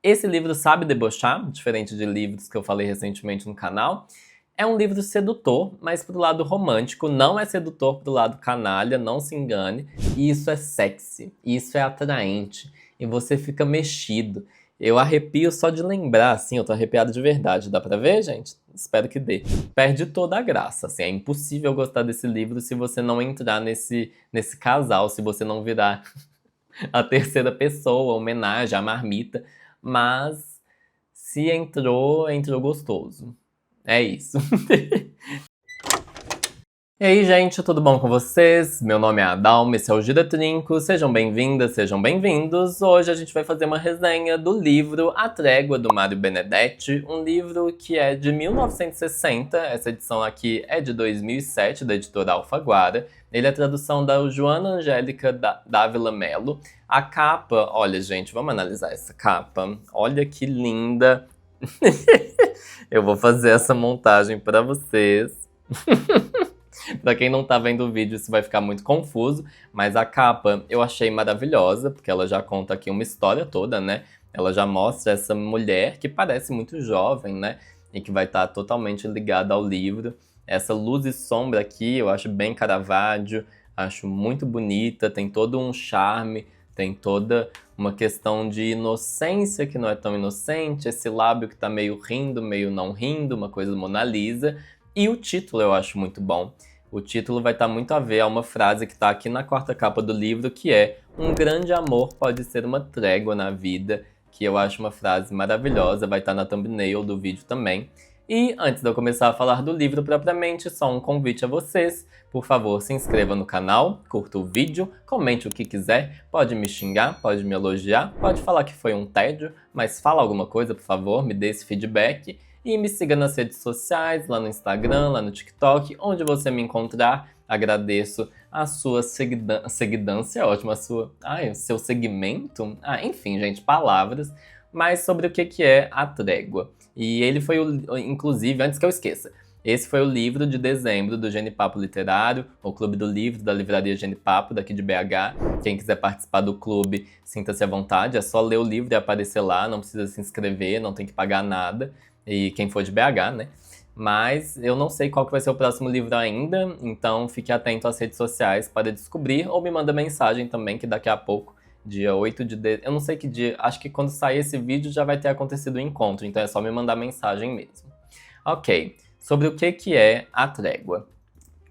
Esse livro sabe debochar, diferente de livros que eu falei recentemente no canal. É um livro sedutor, mas pro lado romântico, não é sedutor pro lado canalha, não se engane. E isso é sexy, isso é atraente, e você fica mexido. Eu arrepio só de lembrar, assim, eu tô arrepiado de verdade. Dá pra ver, gente? Espero que dê. Perde toda a graça, assim, é impossível gostar desse livro se você não entrar nesse casal, se você não virar a terceira pessoa, a homenagem, a marmita. Mas se entrou, entrou gostoso. É isso. E aí, gente, tudo bom com vocês? Meu nome é Adalma, esse é o Gira Trinco. Sejam bem-vindas, sejam bem-vindos. Hoje a gente vai fazer uma resenha do livro A Trégua, do Mário Benedetti, um livro que é de 1960. Essa edição aqui é de 2007, da editora Alfaguara. Ele é a tradução da Joana Angélica Dávila Mello. A capa, olha, gente, vamos analisar essa capa. Olha que linda. Eu vou fazer essa montagem pra vocês. Pra quem não tá vendo o vídeo, isso vai ficar muito confuso, mas a capa eu achei maravilhosa, porque ela já conta aqui uma história toda, né? Ela já mostra essa mulher que parece muito jovem, né? E que vai estar totalmente ligada ao livro. Essa luz e sombra aqui eu acho bem Caravaggio, acho muito bonita, tem todo um charme, tem toda uma questão de inocência que não é tão inocente, esse lábio que tá meio rindo, meio não rindo, uma coisa Mona Lisa. E o título eu acho muito bom. O título vai estar muito a ver a uma frase que está aqui na quarta capa do livro, que é: um grande amor pode ser uma trégua na vida, que eu acho uma frase maravilhosa, vai estar na thumbnail do vídeo também. E antes de eu começar a falar do livro propriamente, só um convite a vocês. Por favor, se inscreva no canal, curta o vídeo, comente o que quiser, pode me xingar, pode me elogiar, pode falar que foi um tédio, mas fala alguma coisa, por favor, me dê esse feedback. E me siga nas redes sociais, lá no Instagram, lá no TikTok, onde você me encontrar. Agradeço a sua seguidância, ótimo, o seu segmento. Enfim, gente, palavras. Mas sobre o que é A Trégua. E ele foi, inclusive, antes que eu esqueça, esse foi o livro de dezembro do Genipapo Literário, o Clube do Livro da Livraria Genipapo, daqui de BH. Quem quiser participar do clube, sinta-se à vontade, é só ler o livro e aparecer lá, não precisa se inscrever, não tem que pagar nada. E quem for de BH, né? Mas eu não sei qual que vai ser o próximo livro ainda, então fique atento às redes sociais para descobrir, ou me manda mensagem também, que daqui a pouco, dia 8 de dezembro, eu não sei que dia, acho que quando sair esse vídeo já vai ter acontecido o encontro, então é só me mandar mensagem mesmo. Ok, sobre o que é A Trégua.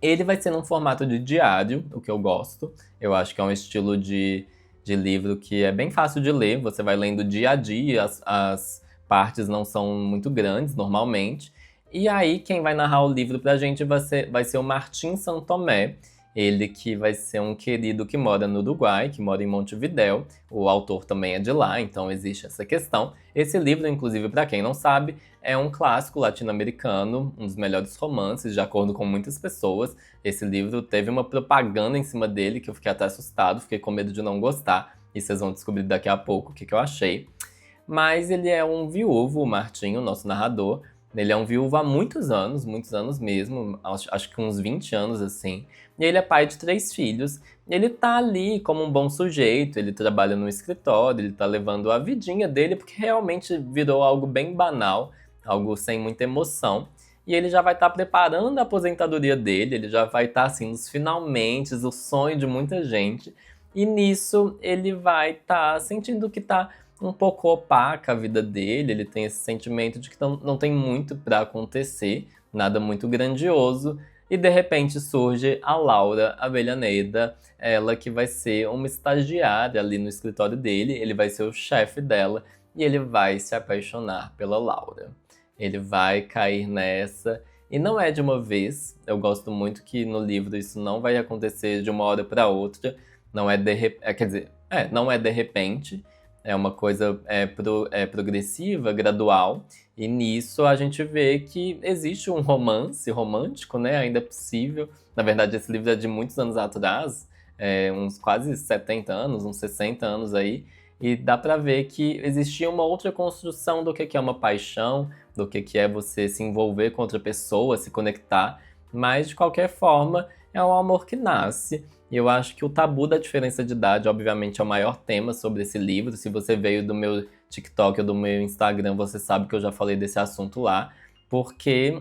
Ele vai ser num formato de diário, o que eu gosto. Eu acho que é um estilo de livro que é bem fácil de ler, você vai lendo dia a dia, as partes não são muito grandes, normalmente. E aí, quem vai narrar o livro pra gente vai ser o Martim Santomé. Ele que vai ser um querido que mora no Uruguai, que mora em Montevidéu. O autor também é de lá, então existe essa questão. Esse livro, inclusive, pra quem não sabe, é um clássico latino-americano, um dos melhores romances, de acordo com muitas pessoas. Esse livro teve uma propaganda em cima dele, que eu fiquei até assustado, fiquei com medo de não gostar. E vocês vão descobrir daqui a pouco o que eu achei. Mas ele é um viúvo, o Martinho, nosso narrador. Ele é um viúvo há muitos anos mesmo, acho que uns 20 anos assim. E ele é pai de 3 filhos. Ele tá ali como um bom sujeito, ele trabalha no escritório, ele tá levando a vidinha dele, porque realmente virou algo bem banal, algo sem muita emoção. E ele já vai estar preparando a aposentadoria dele, ele já vai estar assim nos finalmente, o sonho de muita gente. E nisso ele vai estar sentindo que tá um pouco opaca a vida dele, ele tem esse sentimento de que não tem muito para acontecer, nada muito grandioso, e de repente surge a Laura Avellaneda, ela que vai ser uma estagiária ali no escritório dele, ele vai ser o chefe dela, e ele vai se apaixonar pela Laura. Ele vai cair nessa, e não é de uma vez, eu gosto muito que no livro isso não vai acontecer de uma hora para outra, não é não é de repente, é uma coisa progressiva, gradual, e nisso a gente vê que existe um romance romântico, né, ainda possível. Na verdade, esse livro é de muitos anos atrás, uns quase 70 anos, uns 60 anos aí, e dá pra ver que existia uma outra construção do que é uma paixão, do que é você se envolver com outra pessoa, se conectar, mas de qualquer forma é um amor que nasce. E eu acho que o tabu da diferença de idade, obviamente, é o maior tema sobre esse livro. Se você veio do meu TikTok ou do meu Instagram, você sabe que eu já falei desse assunto lá, porque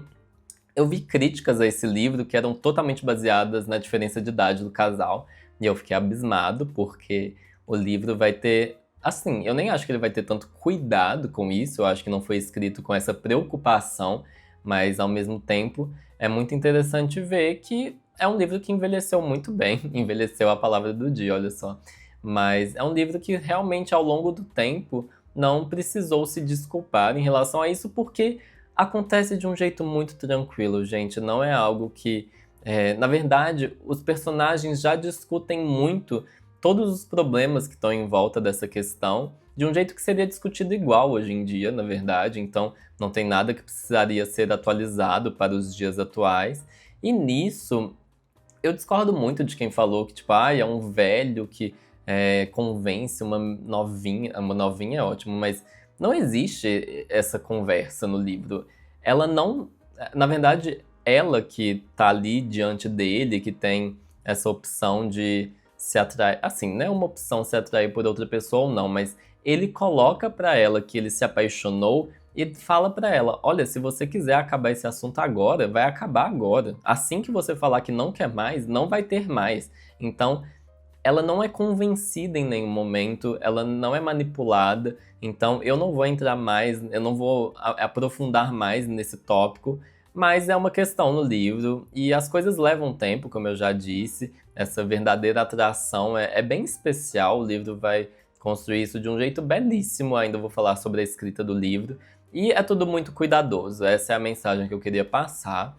eu vi críticas a esse livro que eram totalmente baseadas na diferença de idade do casal, e eu fiquei abismado, porque o livro vai ter. Assim, eu nem acho que ele vai ter tanto cuidado com isso, eu acho que não foi escrito com essa preocupação, mas ao mesmo tempo é muito interessante ver que é um livro que envelheceu muito bem, envelheceu a palavra do dia, olha só. Mas é um livro que realmente ao longo do tempo não precisou se desculpar em relação a isso, porque acontece de um jeito muito tranquilo, gente. Não é algo que. Na verdade, os personagens já discutem muito todos os problemas que estão em volta dessa questão, de um jeito que seria discutido igual hoje em dia, na verdade. Então, não tem nada que precisaria ser atualizado para os dias atuais. E nisso, eu discordo muito de quem falou que, tipo, é um velho que convence uma novinha. Uma novinha é ótimo, mas não existe essa conversa no livro. Ela não. Na verdade, ela que tá ali diante dele, que tem essa opção de se atrair. Assim, não é uma opção se atrair por outra pessoa ou não, mas ele coloca pra ela que ele se apaixonou e fala pra ela: olha, se você quiser acabar esse assunto agora, vai acabar agora. Assim que você falar que não quer mais, não vai ter mais. Então, ela não é convencida em nenhum momento, ela não é manipulada. Então, eu não vou entrar mais, eu não vou aprofundar mais nesse tópico, mas é uma questão no livro e as coisas levam tempo, como eu já disse. Essa verdadeira atração é bem especial. O livro vai construir isso de um jeito belíssimo. Ainda vou falar sobre a escrita do livro. E é tudo muito cuidadoso. Essa é a mensagem que eu queria passar.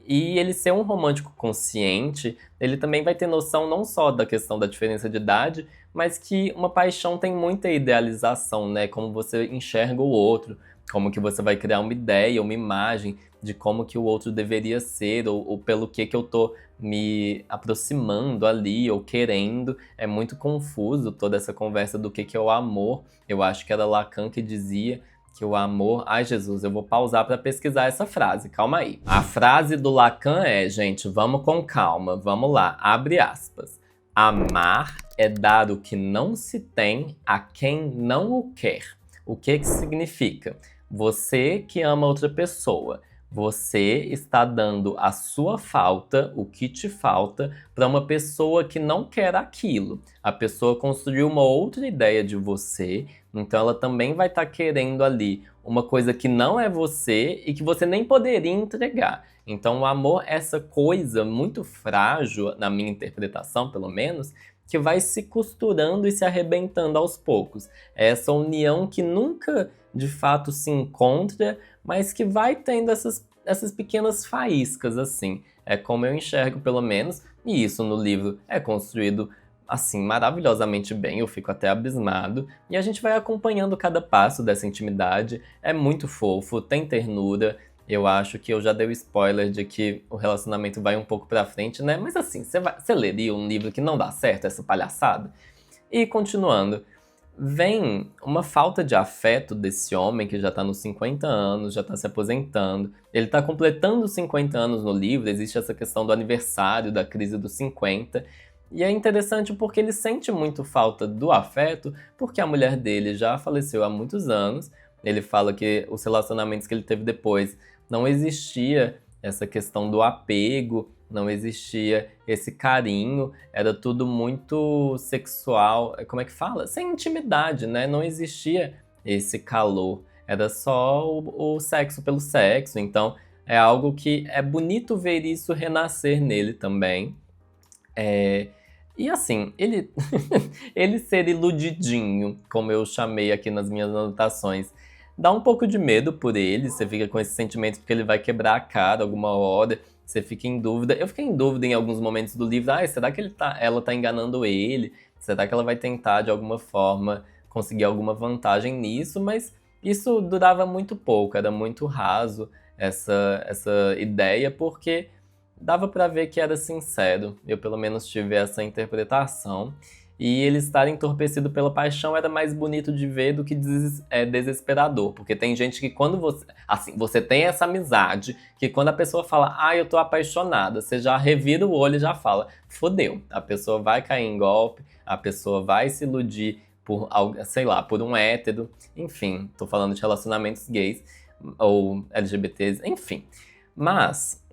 E ele ser um romântico consciente, ele também vai ter noção não só da questão da diferença de idade, mas que uma paixão tem muita idealização, né? Como você enxerga o outro, como que você vai criar uma ideia, uma imagem de como que o outro deveria ser, ou pelo que eu tô me aproximando ali, ou querendo. É muito confuso toda essa conversa do que é o amor. Eu acho que era Lacan que dizia que o amor. Ai, Jesus, eu vou pausar para pesquisar essa frase, calma aí. A frase do Lacan é, gente, vamos com calma, vamos lá, abre aspas. Amar é dar o que não se tem a quem não o quer. O que significa? Você que ama outra pessoa, você está dando a sua falta, o que te falta, para uma pessoa que não quer aquilo. A pessoa construiu uma outra ideia de você, então ela também vai estar querendo ali uma coisa que não é você e que você nem poderia entregar. Então o amor é essa coisa muito frágil, na minha interpretação pelo menos, que vai se costurando e se arrebentando aos poucos. É essa união que nunca de fato se encontra, mas que vai tendo essas pequenas faíscas assim. É como eu enxergo pelo menos, e isso no livro é construído assim, maravilhosamente bem, eu fico até abismado. E a gente vai acompanhando cada passo dessa intimidade. É muito fofo, tem ternura. Eu acho que eu já dei o spoiler de que o relacionamento vai um pouco pra frente, né? Mas assim, você leria um livro que não dá certo, essa palhaçada? E continuando, vem uma falta de afeto desse homem que já tá nos 50 anos, já tá se aposentando. Ele tá completando os 50 anos no livro, existe essa questão do aniversário, da crise dos 50. E é interessante porque ele sente muito falta do afeto, porque a mulher dele já faleceu há muitos anos. Ele fala que os relacionamentos que ele teve depois não existia essa questão do apego, não existia esse carinho, era tudo muito sexual, como é que fala? Sem intimidade, né? Não existia esse calor, era só o sexo pelo sexo. Então é algo que é bonito ver isso renascer nele também. É, E assim, ele, ele ser iludidinho, como eu chamei aqui nas minhas anotações, dá um pouco de medo por ele, você fica com esse sentimento porque ele vai quebrar a cara alguma hora, você fica em dúvida. Eu fiquei em dúvida em alguns momentos do livro, será que ela tá enganando ele? Será que ela vai tentar de alguma forma conseguir alguma vantagem nisso? Mas isso durava muito pouco, era muito raso essa ideia, porque dava pra ver que era sincero. Eu pelo menos tive essa interpretação. E ele estar entorpecido pela paixão era mais bonito de ver do que desesperador. Porque tem gente que quando você... Assim, você tem essa amizade que quando a pessoa fala, eu tô apaixonada, você já revira o olho e já fala, fodeu. A pessoa vai cair em golpe, a pessoa vai se iludir por, sei lá, por um hétero. Enfim, tô falando de relacionamentos gays ou LGBTs, enfim. Mas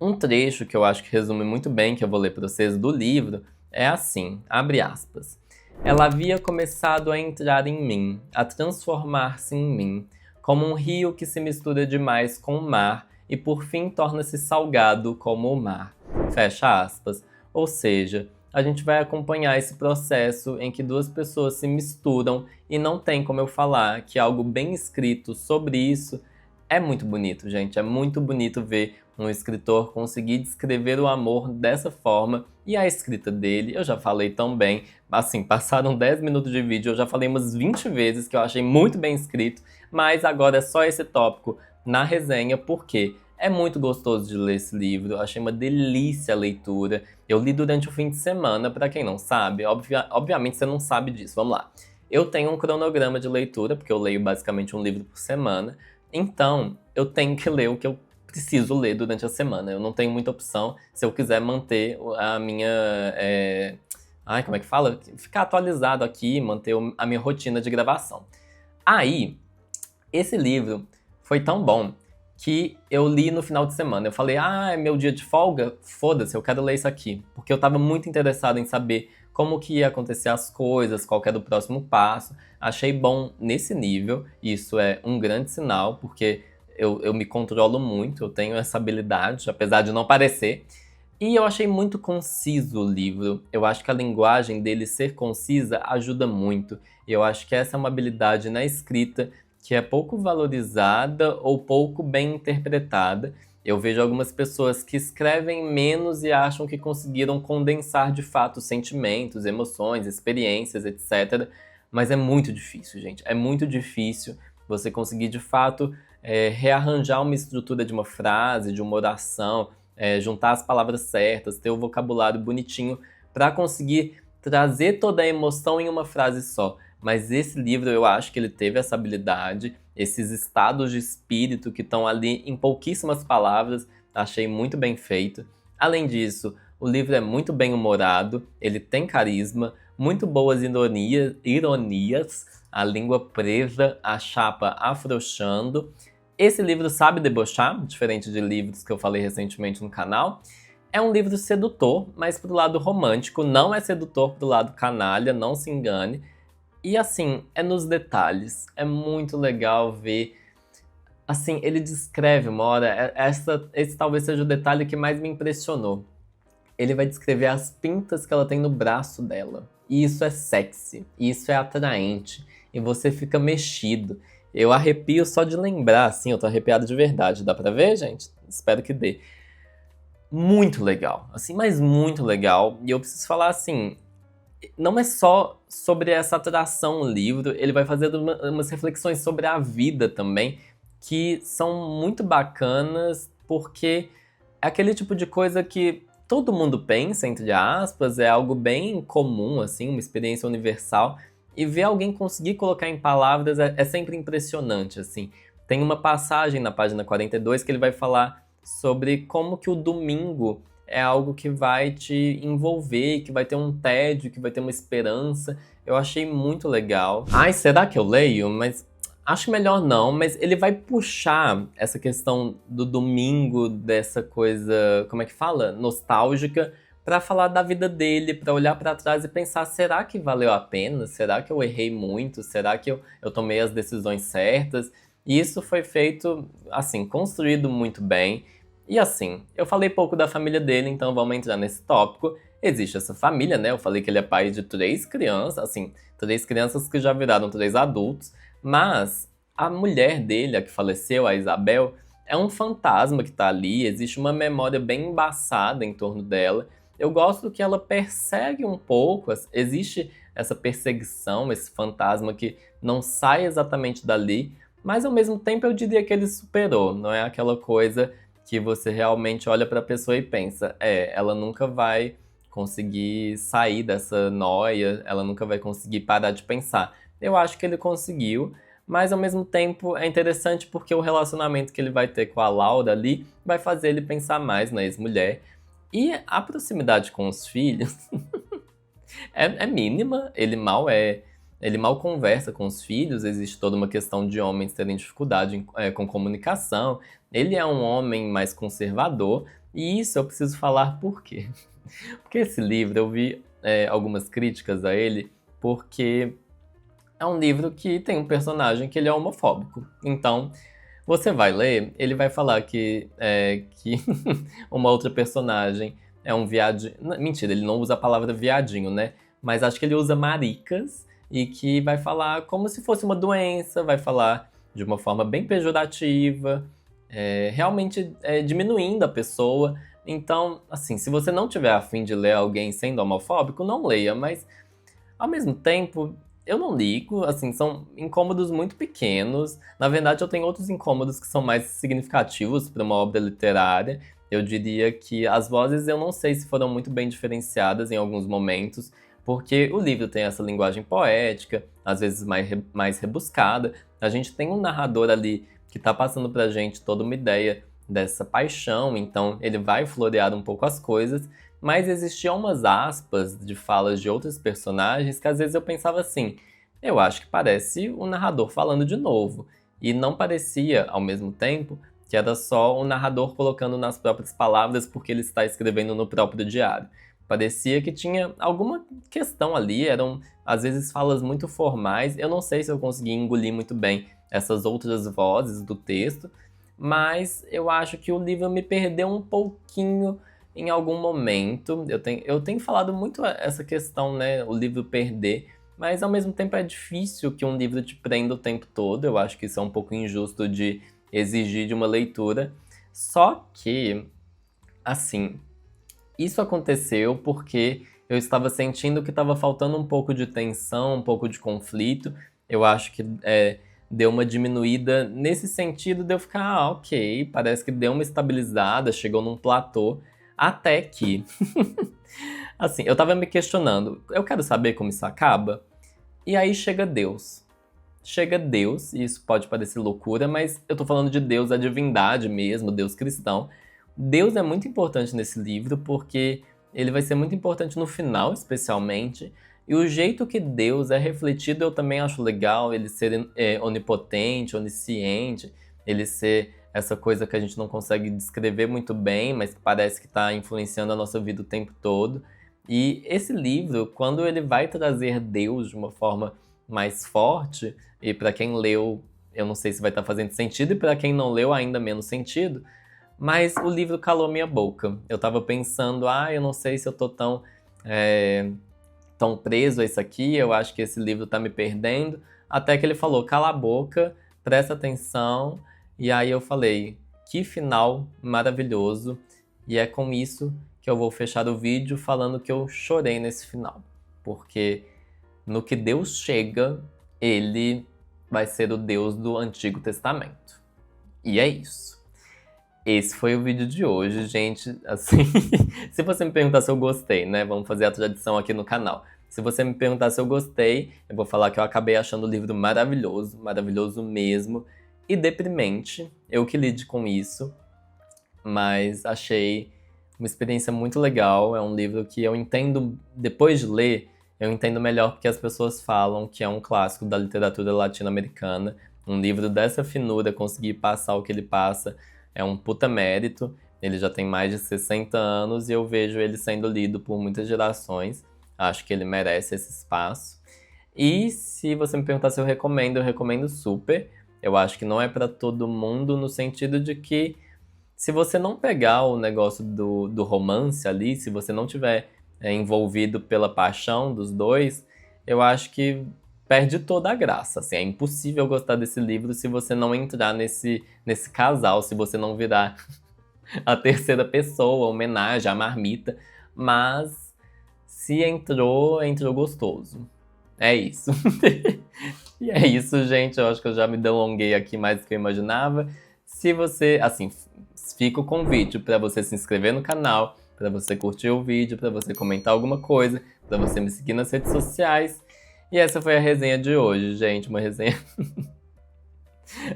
um trecho que eu acho que resume muito bem, que eu vou ler para vocês do livro, é assim, abre aspas. Ela havia começado a entrar em mim, a transformar-se em mim, como um rio que se mistura demais com o mar e por fim torna-se salgado como o mar. Fecha aspas. Ou seja, a gente vai acompanhar esse processo em que duas pessoas se misturam e não tem como eu falar que algo bem escrito sobre isso é muito bonito, gente. É muito bonito ver um escritor conseguir descrever o amor dessa forma. E a escrita dele, eu já falei tão bem. Assim, passaram 10 minutos de vídeo, eu já falei umas 20 vezes que eu achei muito bem escrito. Mas agora é só esse tópico na resenha, porque é muito gostoso de ler esse livro. Eu achei uma delícia a leitura. Eu li durante o fim de semana, pra quem não sabe. Obviamente você não sabe disso, vamos lá. Eu tenho um cronograma de leitura, porque eu leio basicamente um livro por semana. Então, eu tenho que ler o que eu preciso ler durante a semana. Eu não tenho muita opção se eu quiser manter a minha... como é que fala? Ficar atualizado aqui, manter a minha rotina de gravação. Aí, esse livro foi tão bom que eu li no final de semana. Eu falei, é meu dia de folga? Foda-se, eu quero ler isso aqui. Porque eu tava muito interessado em saber como que ia acontecer as coisas, qual que era o próximo passo. Achei bom nesse nível, e isso é um grande sinal, porque eu me controlo muito, eu tenho essa habilidade, apesar de não parecer. E eu achei muito conciso o livro. Eu acho que a linguagem dele ser concisa ajuda muito. Eu acho que essa é uma habilidade na escrita que é pouco valorizada ou pouco bem interpretada. Eu vejo algumas pessoas que escrevem menos e acham que conseguiram condensar de fato sentimentos, emoções, experiências, etc. Mas é muito difícil, gente. É muito difícil você conseguir de fato rearranjar uma estrutura de uma frase, de uma oração, juntar as palavras certas, ter o vocabulário bonitinho para conseguir trazer toda a emoção em uma frase só. Mas esse livro eu acho que ele teve essa habilidade, esses estados de espírito que estão ali em pouquíssimas palavras, achei muito bem feito. Além disso, o livro é muito bem humorado, ele tem carisma, muito boas ironias, a língua presa, a chapa afrouxando. Esse livro sabe debochar, diferente de livros que eu falei recentemente no canal. É um livro sedutor, mas pro lado romântico, não é sedutor pro lado canalha, não se engane. E assim, é nos detalhes. É muito legal ver. Assim, ele descreve uma hora. Esse talvez seja o detalhe que mais me impressionou. Ele vai descrever as pintas que ela tem no braço dela. E isso é sexy. E isso é atraente. E você fica mexido. Eu arrepio só de lembrar, assim. Eu tô arrepiado de verdade. Dá pra ver, gente? Espero que dê. Muito legal. Assim, mas muito legal. E eu preciso falar assim. Não é só sobre essa atração o livro, ele vai fazer umas reflexões sobre a vida também, que são muito bacanas, porque é aquele tipo de coisa que todo mundo pensa, entre aspas, é algo bem comum, assim, uma experiência universal, e ver alguém conseguir colocar em palavras é sempre impressionante, assim. Tem uma passagem na página 42 que ele vai falar sobre como que o domingo é algo que vai te envolver, que vai ter um tédio, que vai ter uma esperança. Eu achei muito legal. Será que eu leio? Mas acho melhor não, mas ele vai puxar essa questão do domingo, dessa coisa, como é que fala? Nostálgica, pra falar da vida dele, pra olhar pra trás e pensar, será que valeu a pena? Será que eu errei muito? Será que eu tomei as decisões certas? E isso foi feito, assim, construído muito bem. E assim, eu falei pouco da família dele, então vamos entrar nesse tópico. Existe essa família, né? Eu falei que ele é pai de 3 crianças, assim, 3 crianças que já viraram 3 adultos. Mas a mulher dele, a que faleceu, a Isabel, é um fantasma que tá ali, existe uma memória bem embaçada em torno dela. Eu gosto que ela persegue um pouco, existe essa perseguição, esse fantasma que não sai exatamente dali, mas ao mesmo tempo eu diria que ele superou, não é aquela coisa que você realmente olha pra pessoa e pensa, ela nunca vai conseguir sair dessa noia, ela nunca vai conseguir parar de pensar. Eu acho que ele conseguiu, mas ao mesmo tempo é interessante porque o relacionamento que ele vai ter com a Laura ali vai fazer ele pensar mais na ex-mulher. E a proximidade com os filhos é mínima, ele mal conversa com os filhos, existe toda uma questão de homens terem dificuldade com comunicação. Ele é um homem mais conservador, e isso eu preciso falar por quê? Porque esse livro eu vi algumas críticas a ele, porque é um livro que tem um personagem que ele é homofóbico. Então, você vai ler, ele vai falar que uma outra personagem é um viadinho. Mentira, ele não usa a palavra viadinho, né? Mas acho que ele usa maricas e que vai falar como se fosse uma doença, vai falar de uma forma bem pejorativa, realmente diminuindo a pessoa. Então, assim, se você não tiver a fim de ler alguém sendo homofóbico, não leia, mas ao mesmo tempo, eu não ligo, assim, são incômodos muito pequenos. Na verdade, eu tenho outros incômodos que são mais significativos para uma obra literária. Eu diria que as vozes eu não sei se foram muito bem diferenciadas em alguns momentos, porque o livro tem essa linguagem poética, às vezes mais rebuscada. A gente tem um narrador ali que está passando pra gente toda uma ideia dessa paixão, então ele vai florear um pouco as coisas, mas existiam umas aspas de falas de outros personagens que às vezes eu pensava assim, eu acho que parece o narrador falando de novo. E não parecia, ao mesmo tempo, que era só o narrador colocando nas próprias palavras porque ele está escrevendo no próprio diário. Parecia que tinha alguma questão ali, eram às vezes falas muito formais. Eu não sei se eu consegui engolir muito bem essas outras vozes do texto, mas eu acho que o livro me perdeu um pouquinho em algum momento. Eu tenho falado muito essa questão, né? O livro perder, mas ao mesmo tempo é difícil que um livro te prenda o tempo todo. Eu acho que isso é um pouco injusto de exigir de uma leitura. Só que, assim, isso aconteceu porque eu estava sentindo que estava faltando um pouco de tensão, um pouco de conflito. Eu acho que deu uma diminuída nesse sentido de eu ficar, ok, parece que deu uma estabilizada, chegou num platô. Até que, assim, eu tava me questionando, eu quero saber como isso acaba? E aí chega Deus. Chega Deus, e isso pode parecer loucura, mas eu tô falando de Deus, a divindade mesmo, Deus cristão. Deus é muito importante nesse livro porque ele vai ser muito importante no final, especialmente. E o jeito que Deus é refletido eu também acho legal, ele ser onipotente, onisciente, ele ser essa coisa que a gente não consegue descrever muito bem, mas que parece que está influenciando a nossa vida o tempo todo. E esse livro, quando ele vai trazer Deus de uma forma mais forte, e para quem leu, eu não sei se vai estar fazendo sentido, e para quem não leu, ainda menos sentido, mas o livro calou minha boca. Eu tava pensando, eu não sei se eu tô tão preso a isso aqui, eu acho que esse livro tá me perdendo. Até que ele falou, cala a boca, presta atenção. E aí eu falei, que final maravilhoso. E é com isso que eu vou fechar o vídeo falando que eu chorei nesse final. Porque no que Deus chega, ele vai ser o Deus do Antigo Testamento. E é isso. Esse foi o vídeo de hoje, gente. Assim, se você me perguntar se eu gostei, né? Vamos fazer a tradição aqui no canal. Se você me perguntar se eu gostei, eu vou falar que eu acabei achando o livro maravilhoso, maravilhoso mesmo, e deprimente. Eu que lide com isso, mas achei uma experiência muito legal. É um livro que eu entendo, depois de ler, eu entendo melhor porque as pessoas falam que é um clássico da literatura latino-americana. Um livro dessa finura, conseguir passar o que ele passa, é um puta mérito. Ele já tem mais de 60 anos e eu vejo ele sendo lido por muitas gerações. Acho que ele merece esse espaço. E se você me perguntar se eu recomendo super. Eu acho que não é pra todo mundo, no sentido de que se você não pegar o negócio do romance ali, se você não tiver envolvido pela paixão dos dois, eu acho que perde toda a graça. Assim, é impossível gostar desse livro se você não entrar nesse casal, se você não virar a terceira pessoa, a homenagem, a marmita. Mas se entrou gostoso. É isso. E é isso, gente. Eu acho que eu já me delonguei aqui mais do que eu imaginava. Se você, assim, fica o convite para você se inscrever no canal, pra você curtir o vídeo, pra você comentar alguma coisa, pra você me seguir nas redes sociais. E essa foi a resenha de hoje, gente. Uma resenha.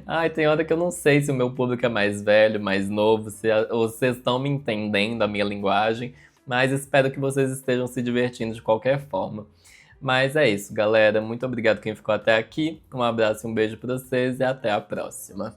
Ai, tem hora que eu não sei se o meu público é mais velho, mais novo, se vocês estão me entendendo a minha linguagem, mas espero que vocês estejam se divertindo de qualquer forma. Mas é isso, galera. Muito obrigado quem ficou até aqui. Um abraço e um beijo pra vocês e até a próxima.